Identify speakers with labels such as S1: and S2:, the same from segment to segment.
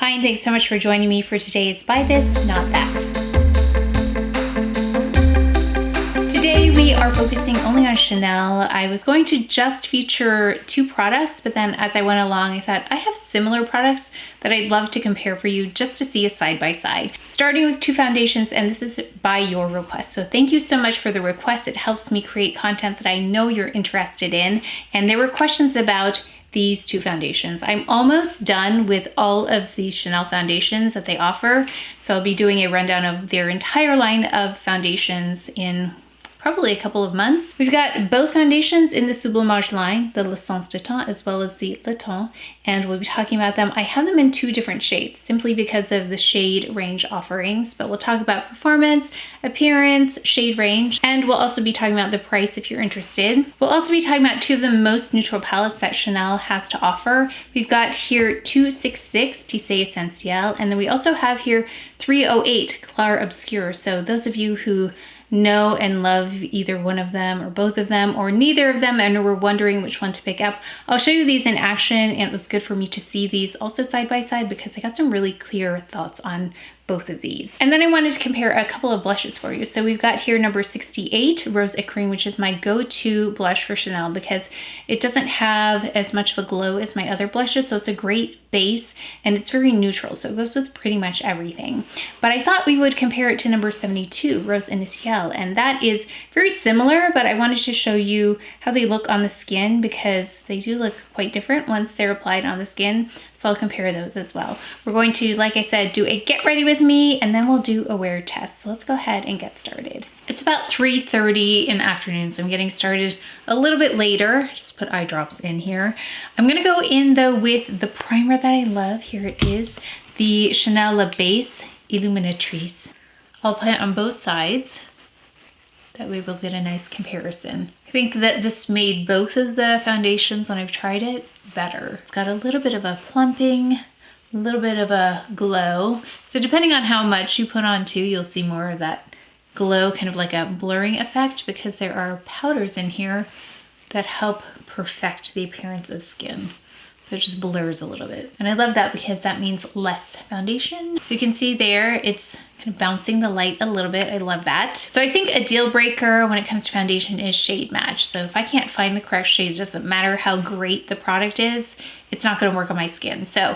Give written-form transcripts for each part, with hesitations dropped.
S1: Hi, and thanks so much for joining me for today's Buy This, Not That. Today we are focusing only on Chanel. I was going to just feature two products, but then as I went along, I thought I have similar products that I'd love to compare for you just to see a side-by-side. Starting with two foundations, and this is by your request. So thank you so much for the request. It helps me create content that I know you're interested in. And there were questions about these two foundations. I'm almost done with all of these Chanel foundations that they offer. So I'll be doing a rundown of their entire line of foundations in probably a couple of months. We've got both foundations in the Sublimage line, the L'Essence de Teint as well as the Le Teint, and we'll be talking about them. I have them in two different shades simply because of the shade range offerings, but we'll talk about performance, appearance, shade range, and we'll also be talking about the price if you're interested. We'll also be talking about two of the most neutral palettes that Chanel has to offer. We've got here 266 Tisse Essentiel, and then we also have here 308 Clair Obscure. So those of you who know and love either one of them or both of them or neither of them and were wondering which one to pick up, I'll show you these in action, and it was good for me to see these also side by side because I got some really clear thoughts on both of these. And then I wanted to compare a couple of blushes for you. So we've got here number 68, Rose Ecrin, which is my go-to blush for Chanel because it doesn't have as much of a glow as my other blushes, so it's a great base and it's very neutral, so it goes with pretty much everything. But I thought we would compare it to number 72, Rose Initiale, and that is very similar, but I wanted to show you how they look on the skin because they do look quite different once they're applied on the skin. So I'll compare those as well. We're going to, like I said, do a get ready with me, and then we'll do a wear test. So let's go ahead and get started. It's about 3:30 in the afternoon, so I'm getting started a little bit later. Just put eye drops in here. I'm gonna go in though with the primer that I love. Here it is, the Chanel La Base Illuminatrice. I'll apply it on both sides. That way we'll get a nice comparison. I think that this made both of the foundations when I've tried it better. It's got a little bit of a plumping, a little bit of a glow. So depending on how much you put on too, you'll see more of that glow, kind of like a blurring effect, because there are powders in here that help perfect the appearance of skin. So it just blurs a little bit. And I love that because that means less foundation. So you can see there, it's kind of bouncing the light a little bit. I love that. So I think a deal breaker when it comes to foundation is shade match. So if I can't find the correct shade, it doesn't matter how great the product is, it's not gonna work on my skin. So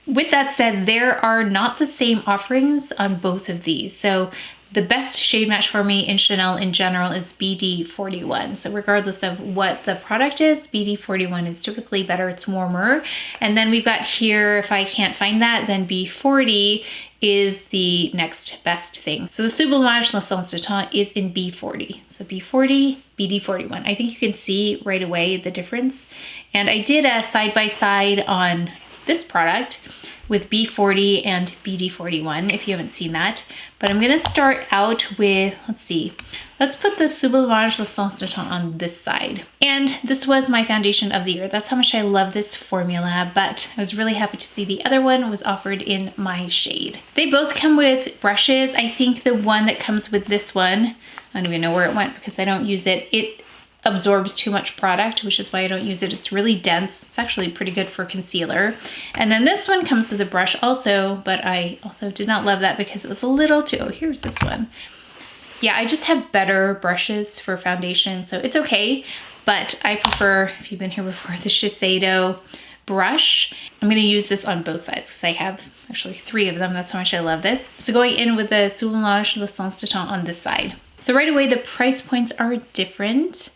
S1: with that said, there are not the same offerings on both of these. So the best shade match for me in Chanel in general is BD41. So regardless of what the product is, BD41 is typically better, it's warmer. And then we've got here, if I can't find that, then B40 is the next best thing. So the Sublimage L'Essence de Teint is in B40. So B40, BD41. I think you can see right away the difference. And I did a side-by-side on this product with B40 and BD41, if you haven't seen that. But I'm gonna start out with, let's see, let's put the Sublimage L'Essence de Teint on this side. And this was my foundation of the year. That's how much I love this formula, but I was really happy to see the other one was offered in my shade. They both come with brushes. I think the one that comes with this one, I don't even know where it went because I don't use it. It absorbs too much product, which is why I don't use it. It's really dense. It's actually pretty good for concealer. And then this one comes with a brush also, but I also did not love that because it was a little too, oh, here's this one. Yeah, I just have better brushes for foundation, so it's okay, but I prefer, if you've been here before, the Shiseido brush. I'm gonna use this on both sides because I have actually 3 of them. That's how much I love this. So going in with the Sublimage L'Essence de Teint on this side. So right away, the price points are different.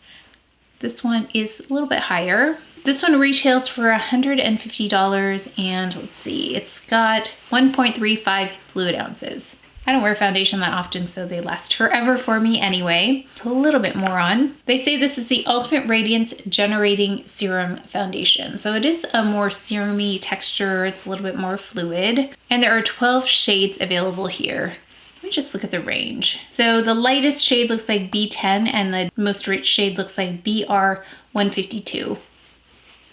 S1: This one is a little bit higher. This one retails for $150, and let's see, it's got 1.35 fluid ounces. I don't wear foundation that often, so they last forever for me anyway. A little bit more on. They say this is the Ultimate Radiance Generating Serum Foundation. So it is a more serum-y texture. It's a little bit more fluid. And there are 12 shades available here. Let me just look at the range. So the lightest shade looks like B10 and the most rich shade looks like BR152.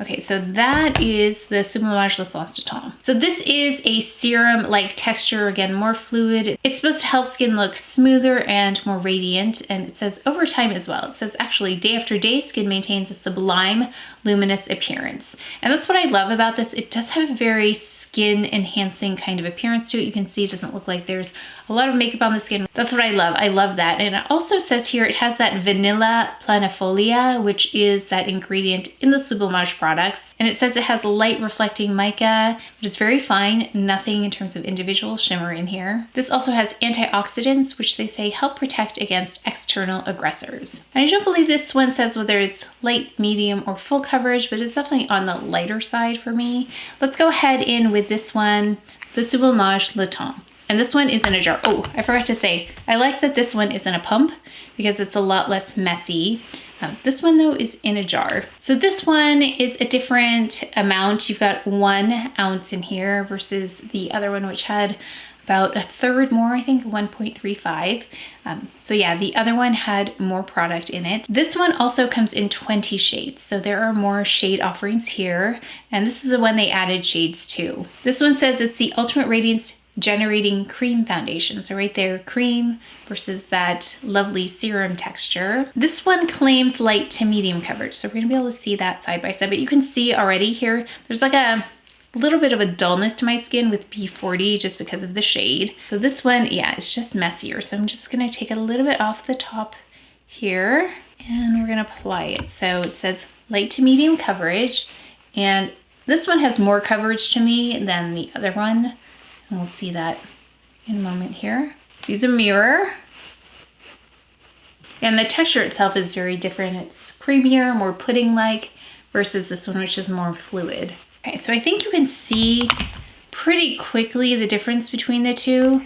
S1: Okay, so that is the Sublimage L'Essence de Teint. So this is a serum-like texture, again, more fluid. It's supposed to help skin look smoother and more radiant, and it says over time as well. It says actually day after day, skin maintains a sublime, luminous appearance. And that's what I love about this. It does have a very skin enhancing kind of appearance to it. You can see it doesn't look like there's a lot of makeup on the skin. That's what I love. I love that. And it also says here it has that vanilla planifolia, which is that ingredient in the Sublimage products. And it says it has light reflecting mica, which is very fine. Nothing in terms of individual shimmer in here. This also has antioxidants, which they say help protect against external aggressors. And I don't believe this one says whether it's light, medium, or full coverage, but it's definitely on the lighter side for me. Let's go ahead in with this one, the Sublimage Le Temps. And this one is in a jar. Oh, I forgot to say, I like that this one is in a pump because it's a lot less messy. This one though is in a jar. So this one is a different amount. You've got 1 ounce in here versus the other one, which had about a third more, I think 1.35. So yeah, the other one had more product in it. This one also comes in 20 shades. So there are more shade offerings here. And this is the one they added shades to. This one says it's the Ultimate Radiance Generating Cream Foundation. So right there, cream versus that lovely serum texture. This one claims light to medium coverage. So we're gonna be able to see that side by side, but you can see already here, there's like a little bit of a dullness to my skin with B40 just because of the shade. So this one, yeah, it's just messier. So I'm just gonna take a little bit off the top here and we're gonna apply it. So it says light to medium coverage, and this one has more coverage to me than the other one. And we'll see that in a moment here. Let's use a mirror. And the texture itself is very different. It's creamier, more pudding-like versus this one, which is more fluid. Okay, so I think you can see pretty quickly the difference between the two.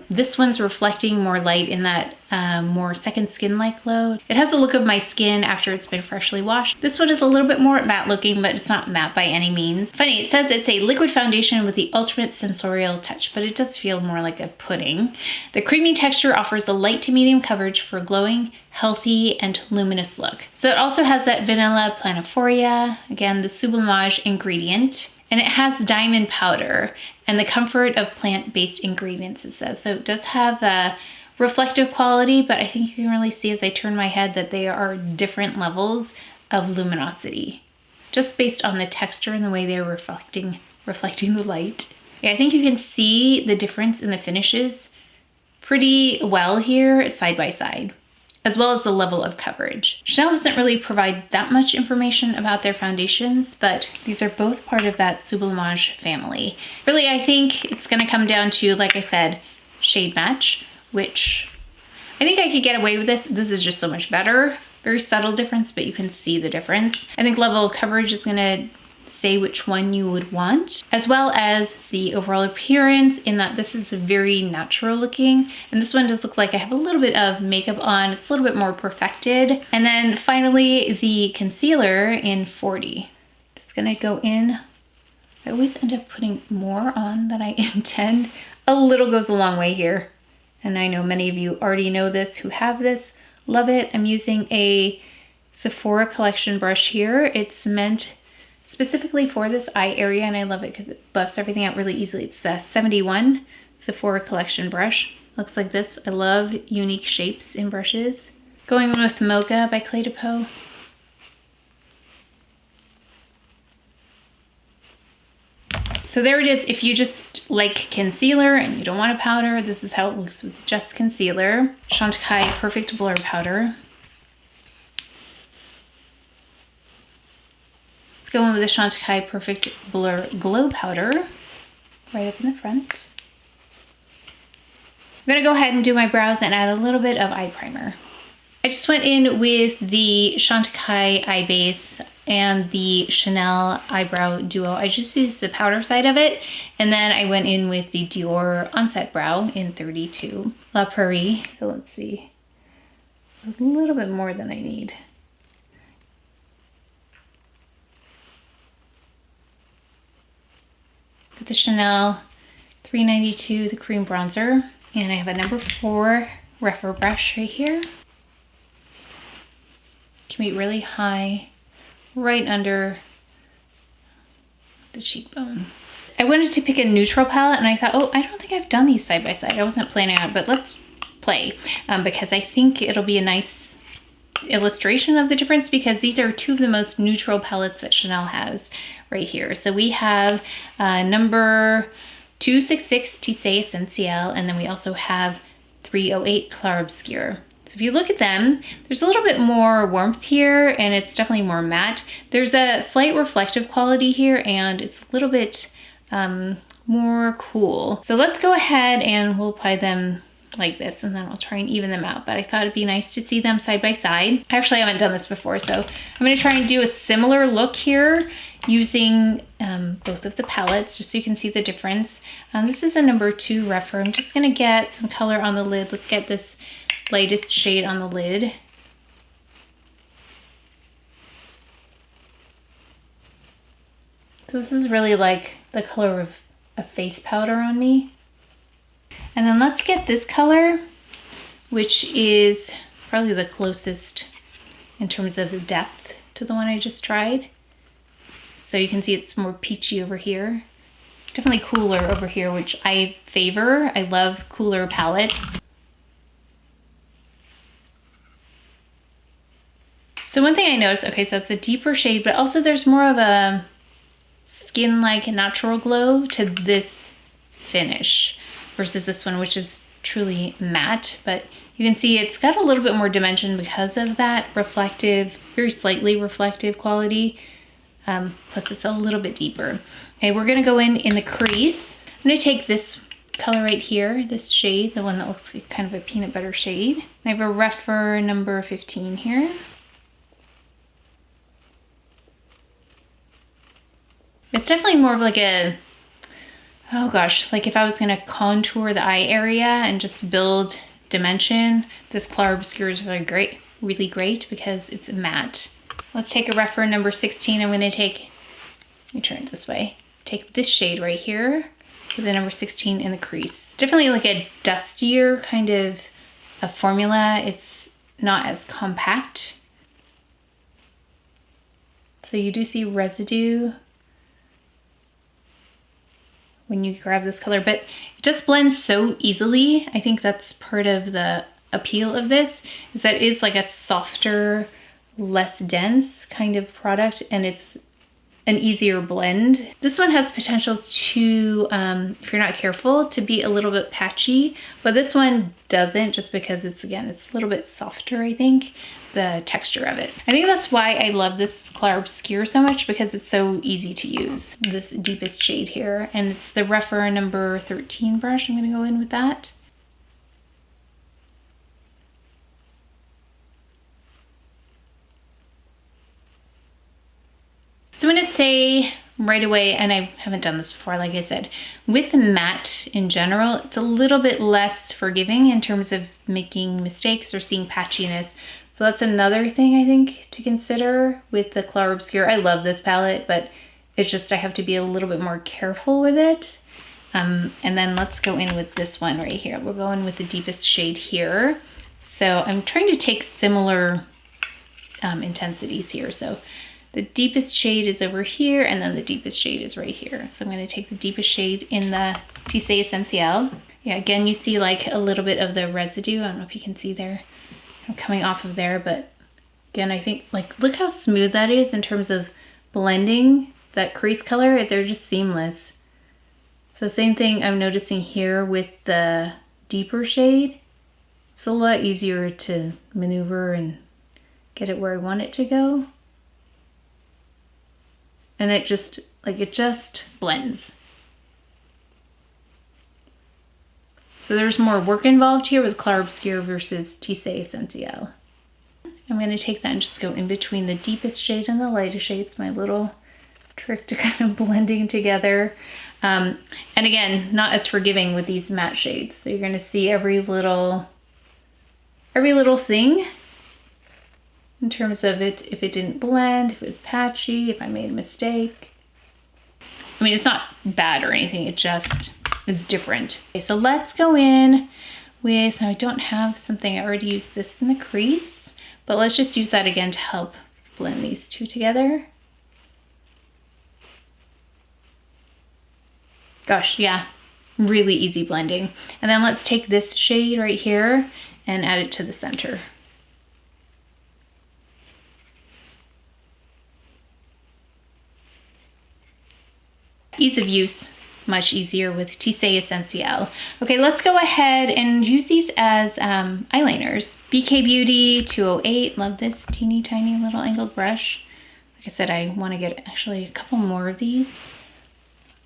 S1: This one's reflecting more light in that more second skin-like glow. It has the look of my skin after it's been freshly washed. This one is a little bit more matte looking, but it's not matte by any means. Funny, it says it's a liquid foundation with the ultimate sensorial touch, but it does feel more like a pudding. The creamy texture offers a light to medium coverage for a glowing, healthy, and luminous look. So it also has that vanilla planifolia, again, the Sublimage ingredient. And it has diamond powder and the comfort of plant-based ingredients, it says. So it does have a reflective quality, but I think you can really see as I turn my head that they are different levels of luminosity, just based on the texture and the way they're reflecting the light. Yeah, I think you can see the difference in the finishes pretty well here, side by side, as well as the level of coverage. Chanel doesn't really provide that much information about their foundations, but these are both part of that Sublimage family. Really, I think it's gonna come down to, like I said, shade match, which I think I could get away with this. This is just so much better. Very subtle difference, but you can see the difference. I think level of coverage is gonna say which one you would want, as well as the overall appearance in that this is very natural looking. And this one does look like I have a little bit of makeup on. It's a little bit more perfected. And then finally, the concealer in 40. Just gonna go in. I always end up putting more on than I intend. A little goes a long way here. And I know many of you already know this who have this. Love it. I'm using a Sephora collection brush here. It's meant specifically for this eye area, and I love it because it buffs everything out really easily. It's the 71 Sephora collection brush. Looks like this. I love unique shapes in brushes. Going in with Mocha by Clé de Peau. So there it is. If you just like concealer and you don't want a powder, this is how it looks with just concealer. Chantecaille Perfect Blur Powder. Go in with the Chantecaille Perfect Blur Glow Powder right up in the front. I'm gonna go ahead and do my brows and add a little bit of eye primer. I just went in with the Chantecaille Eye Base and the Chanel Eyebrow Duo. I just used the powder side of it, and then I went in with the DIOR Onset Brow in 32 La Prairie. So let's see, a little bit more than I need. With the Chanel 392, the cream bronzer, and I have a number 4 REPHR brush right here. Can be really high, right under the cheekbone. I wanted to pick a neutral palette, and I thought, oh, I don't think I've done these side by side. I wasn't planning on it, but let's play because I think it'll be a nice illustration of the difference because these are two of the most neutral palettes that Chanel has right here. So we have number 266 Tisse Essentiel, and then we also have 308 Clair Obscure. So if you look at them, there's a little bit more warmth here and it's definitely more matte. There's a slight reflective quality here and it's a little bit more cool. So let's go ahead and we'll apply them like this and then I'll try and even them out. But I thought it'd be nice to see them side by side. I actually haven't done this before, so I'm gonna try and do a similar look here using both of the palettes just so you can see the difference. This is a number 2 REPHR. I'm just gonna get some color on the lid. Let's get this lightest shade on the lid. So this is really like the color of a face powder on me. And then let's get this color, which is probably the closest in terms of depth to the one I just tried. So you can see it's more peachy over here. Definitely cooler over here, which I favor. I love cooler palettes. So one thing I noticed, okay, so it's a deeper shade, but also there's more of a skin-like natural glow to this finish versus this one, which is truly matte. But you can see it's got a little bit more dimension because of that reflective, very slightly reflective quality. Plus it's a little bit deeper. Okay, we're gonna go in the crease. I'm gonna take this color right here, this shade, the one that looks like kind of a peanut butter shade. I have a REPHR number 15 here. It's definitely more of like a, oh gosh, like if I was gonna contour the eye area and just build dimension, this Clair Obscure is really great because it's matte. Let's take a REPHR number 16. I'm gonna take, let me turn it this way, take this shade right here with the number 16 in the crease. Definitely like a dustier kind of a formula. It's not as compact. So you do see residue when you grab this color, but it just blends so easily. I think that's part of the appeal of this, is that it is like a softer, less dense kind of product, and it's an easier blend. This one has potential to, if you're not careful, to be a little bit patchy, but this one doesn't, just because it's, again, it's a little bit softer, I think, the texture of it. I think that's why I love this Clair Obscure so much, because it's so easy to use. This deepest shade here, and it's the REPHR number 13 brush. I'm gonna go in with that. So I'm gonna say right away, and I haven't done this before, like I said, with matte in general, it's a little bit less forgiving in terms of making mistakes or seeing patchiness. So that's another thing I think to consider with the Clair Obscure. I love this palette, but it's just I have to be a little bit more careful with it. And then let's go in with this one right here. We'll go in with the deepest shade here. So I'm trying to take similar intensities here. So the deepest shade is over here, and then the deepest shade is right here. So I'm going to take the deepest shade in the Tisse Essentiel. Yeah, again, you see like a little bit of the residue. I don't know if you can see there. I'm coming off of there, but again, I think, like, look how smooth that is in terms of blending that crease color. They're just seamless. So same thing I'm noticing here with the deeper shade. It's a lot easier to maneuver and get it where I want it to go. And it just, like, it just blends. So there's more work involved here with Clair Obscure versus Tisse Essentiel. I'm going to take that and just go in between the deepest shade and the lightest shade. It's my little trick to kind of blending together. And again, not as forgiving with these matte shades. So you're going to see every little thing in terms of it, if it didn't blend, if it was patchy, if I made a mistake. I mean, it's not bad or anything, it just is different. Okay, so let's go in with, I don't have something, I already used this in the crease, but let's just use that again to help blend these two together. Gosh, yeah, really easy blending. And then let's take this shade right here and add it to the center. ease of use, much easier with Tisse Essentiel. Okay, let's go ahead and use these as eyeliners. BK Beauty 208, love this teeny tiny little angled brush. Like I said, I want to get actually a couple more of these.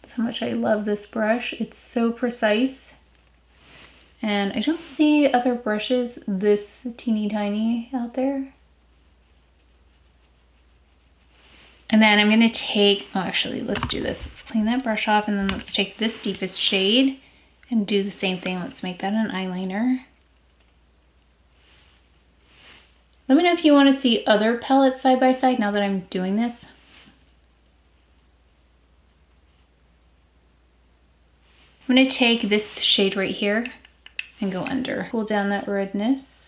S1: That's how much I love this brush. It's so precise. And I don't see other brushes this teeny tiny out there. And then I'm gonna take, oh actually, let's do this. Let's clean that brush off and then let's take this deepest shade and do the same thing. Let's make that an eyeliner. Let me know if you wanna see other palettes side by side now that I'm doing this. I'm gonna take this shade right here and go under. Pull down that redness.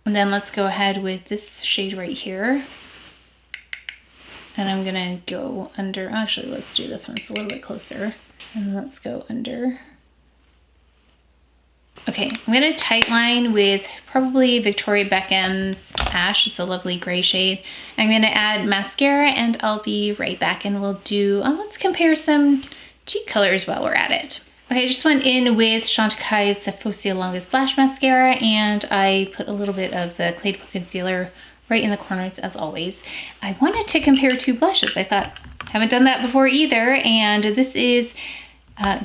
S1: And then let's go ahead with this shade right here. And I'm gonna go under, actually let's do this one, it's a little bit closer. And let's go under. Okay, I'm gonna tightline with probably Victoria Beckham's Ash. It's a lovely gray shade. I'm gonna add mascara and I'll be right back and we'll do, let's compare some cheek colors while we're at it. Okay, I just went in with Chantecaille's Faux Longest Lash Mascara and I put a little bit of the CdP Concealer right in the corners as always. I wanted to compare two blushes. I thought, haven't done that before either. And this is,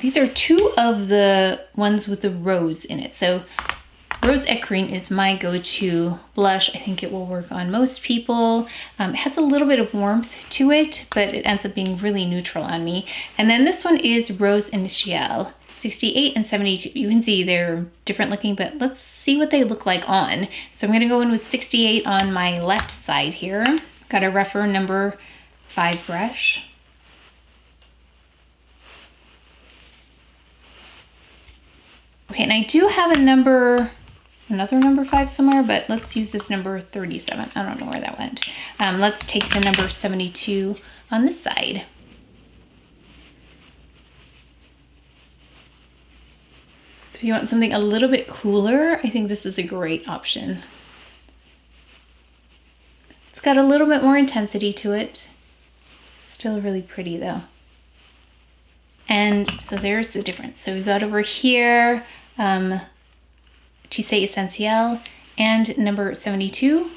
S1: these are two of the ones with the rose in it. So Rose Ecrin is my go-to blush. I think it will work on most people. It has a little bit of warmth to it, but it ends up being really neutral on me. And then this one is Rose Ecrin, 68 and 72. You can see they're different looking, but let's see what they look like on. So I'm gonna go in with 68 on my left side here. Got a REPHR number 5 brush. Okay, and I do have another number 5 somewhere, but let's use this number 37. I don't know where that went. Let's take the number 72 on this side. So if you want something a little bit cooler, I think this is a great option. It's got a little bit more intensity to it. Still really pretty though. And so there's the difference. So we've got over here, Tisse Essentiel and number 72.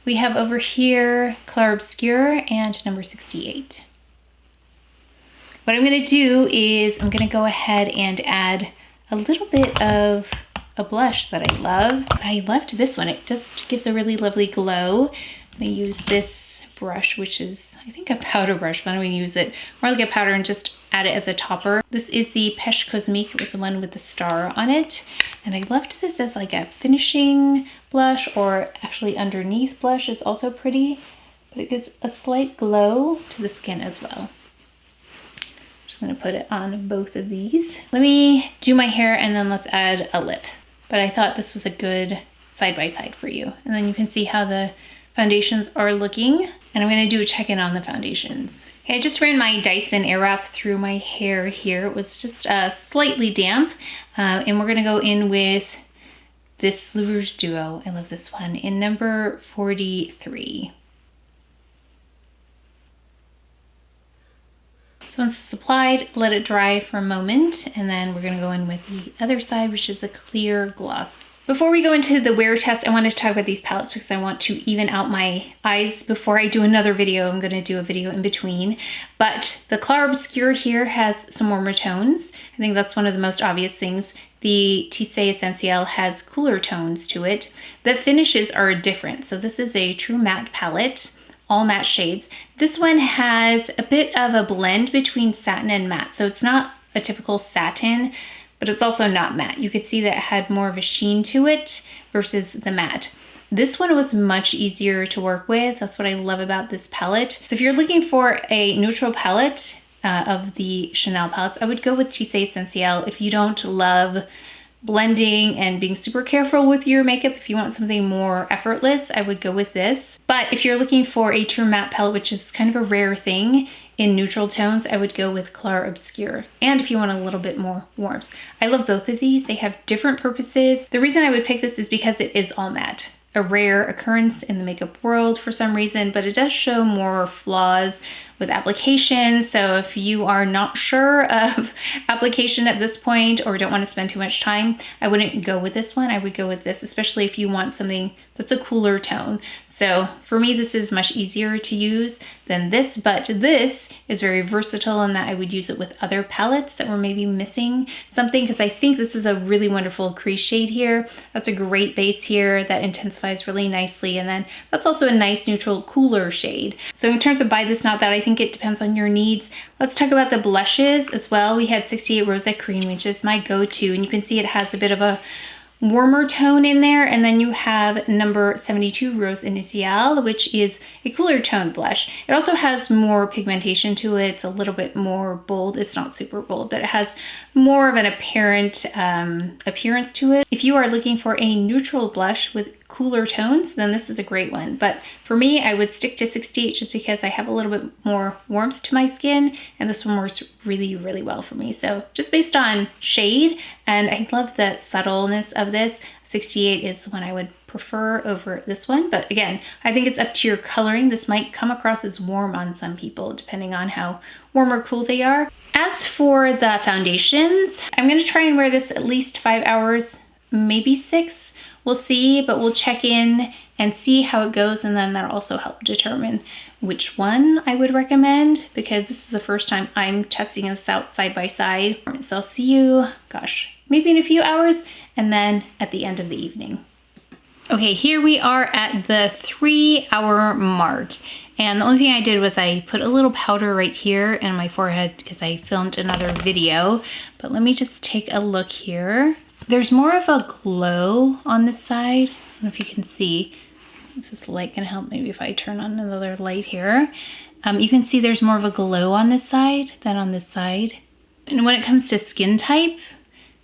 S1: We have over here Clair Obscure and number 68. What I'm gonna do is I'm gonna go ahead and add a little bit of a blush that I love. I loved this one. It just gives a really lovely glow. I'm gonna use this brush, which is, I think, a powder brush, but I'm gonna use it more like a powder and just add it as a topper. This is the Pesche Cosmique. It was the one with the star on it. And I loved this as like a finishing blush, or actually underneath blush is also pretty, but it gives a slight glow to the skin as well. Just gonna put it on both of these. Let me do my hair and then let's add a lip. But I thought this was a good side by side for you. And then you can see how the foundations are looking. And I'm gonna do a check-in on the foundations. Okay, I just ran my Dyson Airwrap through my hair here. It was just slightly damp. And we're gonna go in with this Luggage Duo. I love this one in number 43. So once it's applied, let it dry for a moment, and then we're gonna go in with the other side, which is a clear gloss. Before we go into the wear test, I wanted to talk about these palettes because I want to even out my eyes before I do another video. I'm gonna do a video in between. But the Clair Obscure here has some warmer tones. I think that's one of the most obvious things. The Tisse Essentiel has cooler tones to it. The finishes are different. So this is a true matte palette, all matte shades. This one has a bit of a blend between satin and matte. So it's not a typical satin, but it's also not matte. You could see that it had more of a sheen to it versus the matte. This one was much easier to work with. That's what I love about this palette. So if you're looking for a neutral palette of the Chanel palettes, I would go with Tisse Essentiel. If you don't love blending and being super careful with your makeup, if you want something more effortless, I would go with this. But if you're looking for a true matte palette, which is kind of a rare thing in neutral tones, I would go with Clair Obscure. And if you want a little bit more warmth. I love both of these. They have different purposes. The reason I would pick this is because it is all matte. A rare occurrence in the makeup world for some reason, but it does show more flaws with application. So if you are not sure of application at this point or don't want to spend too much time, I wouldn't go with this one. I would go with this, especially if you want something that's a cooler tone. So for me, this is much easier to use than this, but this is very versatile in that I would use it with other palettes that were maybe missing something, because I think this is a really wonderful crease shade here. That's a great base here that intensifies really nicely. And then that's also a nice neutral cooler shade. So in terms of buy this, not that, I think it depends on your needs. Let's talk about the blushes as well. We had 68 Rose Ecrin, which is my go-to, and you can see it has a bit of a warmer tone in there. And then you have number 72 Rose Initiale, which is a cooler tone blush. It also has more pigmentation to it. It's a little bit more bold. It's not super bold, but it has more of an apparent appearance to it. If you are looking for a neutral blush with cooler tones, then this is a great one. But for me, I would stick to 68 just because I have a little bit more warmth to my skin, and this one works really, really well for me. So just based on shade, and I love the subtleness of this, 68 is the one I would prefer over this one. But again, I think it's up to your coloring. This might come across as warm on some people, depending on how warm or cool they are. As for the foundations, I'm gonna try and wear this at least 5 hours, maybe 6. We'll see, but we'll check in and see how it goes, and then that'll also help determine which one I would recommend, because this is the first time I'm testing this out side by side. So I'll see you, gosh, maybe in a few hours, and then at the end of the evening. Okay, here we are at the 3-hour mark. And the only thing I did was I put a little powder right here in my forehead because I filmed another video. But let me just take a look here. There's more of a glow on this side. I don't know if you can see. This light can help maybe if I turn on another light here. You can see there's more of a glow on this side than on this side. And when it comes to skin type,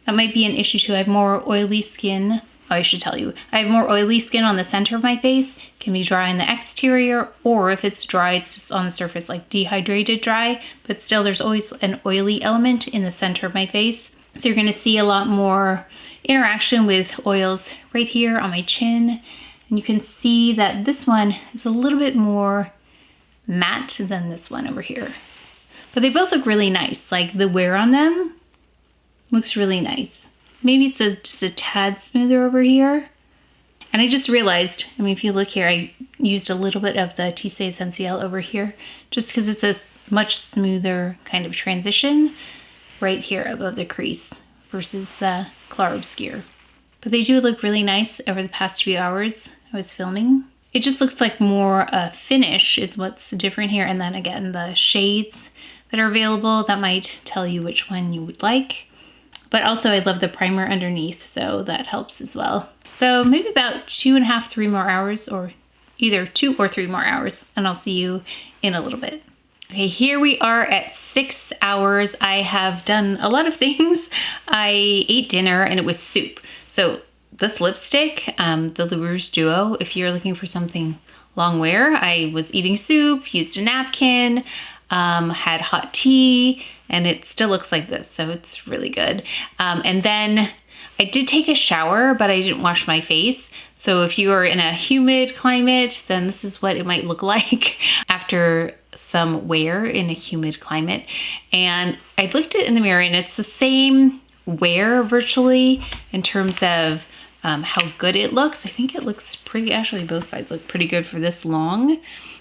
S1: that might be an issue too. I have more oily skin. Oh, I should tell you, I have more oily skin on the center of my face. It can be dry on the exterior, or if it's dry, it's just on the surface, like dehydrated dry, but still there's always an oily element in the center of my face. So you're gonna see a lot more interaction with oils right here on my chin. And you can see that this one is a little bit more matte than this one over here. But they both look really nice. Like the wear on them looks really nice. Maybe it's just a tad smoother over here. And I just realized, I mean, if you look here, I used a little bit of the Tisse Essentiel over here, just because it's a much smoother kind of transition right here above the crease versus the Clair Obscure. But they do look really nice over the past few hours I was filming. It just looks like more a finish is what's different here. And then again, the shades that are available, that might tell you which one you would like. But also I love the primer underneath, so that helps as well. So maybe about 2.5, 3 more hours, or either 2 or 3 more hours, and I'll see you in a little bit. Okay, here we are at 6 hours. I have done a lot of things. I ate dinner and it was soup. So this lipstick, the Le Rouge Duo, if you're looking for something long wear, I was eating soup, used a napkin, had hot tea, and it still looks like this, so it's really good. And then I did take a shower, but I didn't wash my face. So if you are in a humid climate, then this is what it might look like after some wear in a humid climate. And I looked at it in the mirror, and it's the same wear virtually in terms of how good it looks. I think it looks pretty, actually both sides look pretty good for this long.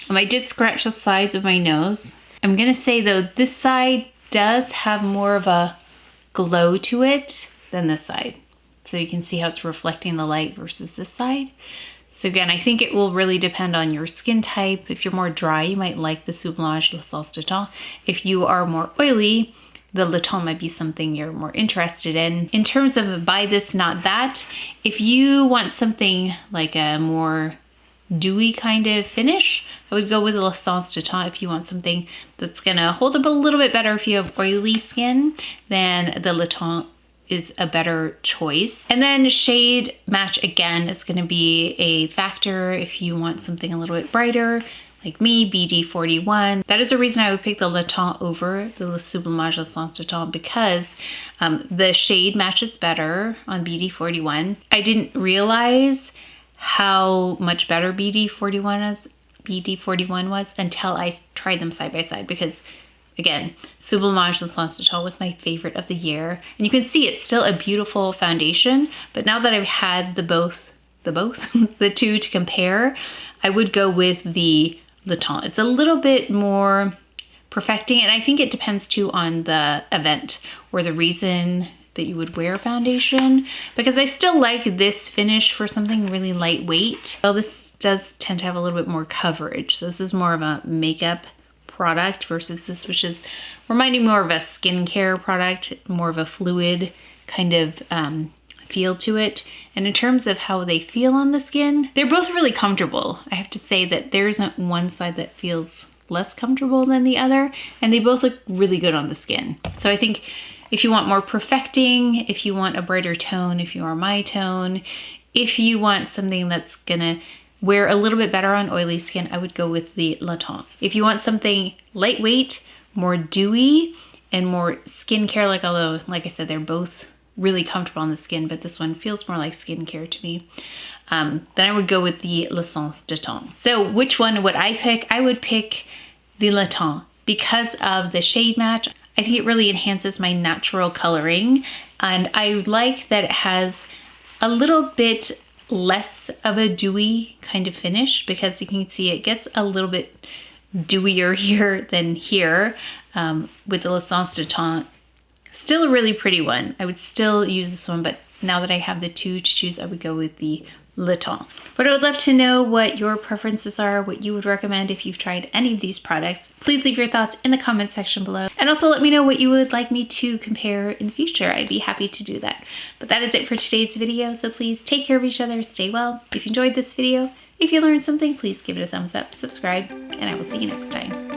S1: I did scratch the sides of my nose. I'm gonna say though, this side does have more of a glow to it than this side. So you can see how it's reflecting the light versus this side. So again, I think it will really depend on your skin type. If you're more dry, you might like the Sublimage Le Cils de Teint. If you are more oily, the Le Teint might be something you're more interested in. In terms of buy this, not that, if you want something like a more dewy kind of finish, I would go with the Le Cils de Teint. If you want something that's gonna hold up a little bit better if you have oily skin, then the Le Teint is a better choice. And then shade match, again, is gonna be a factor if you want something a little bit brighter, like me, BD41. That is the reason I would pick the Le Teint over the Sublimage Le Cils de Teint, because the shade matches better on BD41. I didn't realize how much better BD41 is BD41 was until I tried them side by side, because again, Sublimage L'Essentiel was my favorite of the year. And you can see it's still a beautiful foundation, but now that I've had the two to compare, I would go with the Teint. It's a little bit more perfecting, and I think it depends too on the event or the reason that you would wear foundation, because I still like this finish for something really lightweight. Well, this does tend to have a little bit more coverage. So this is more of a makeup product versus this, which is reminding me more of a skincare product, more of a fluid kind of feel to it. And in terms of how they feel on the skin, they're both really comfortable. I have to say that there isn't one side that feels less comfortable than the other, and they both look really good on the skin. So I think if you want more perfecting, if you want a brighter tone, if you are my tone, if you want something that's gonna wear a little bit better on oily skin, I would go with the Teint. If you want something lightweight, more dewy, and more skincare, like, although, like I said, they're both really comfortable on the skin, but this one feels more like skincare to me, then I would go with the L'Essence de Teint. So which one would I pick? I would pick the Teint because of the shade match. I think it really enhances my natural coloring, and I like that it has a little bit less of a dewy kind of finish, because you can see it gets a little bit dewier here than here with the L'Essence de Teint. Still a really pretty one. I would still use this one, but now that I have the two to choose, I would go with the Teint. But I would love to know what your preferences are, what you would recommend if you've tried any of these products. Please leave your thoughts in the comment section below. And also let me know what you would like me to compare in the future. I'd be happy to do that. But that is it for today's video. So please take care of each other, stay well. If you enjoyed this video, if you learned something, please give it a thumbs up, subscribe, and I will see you next time.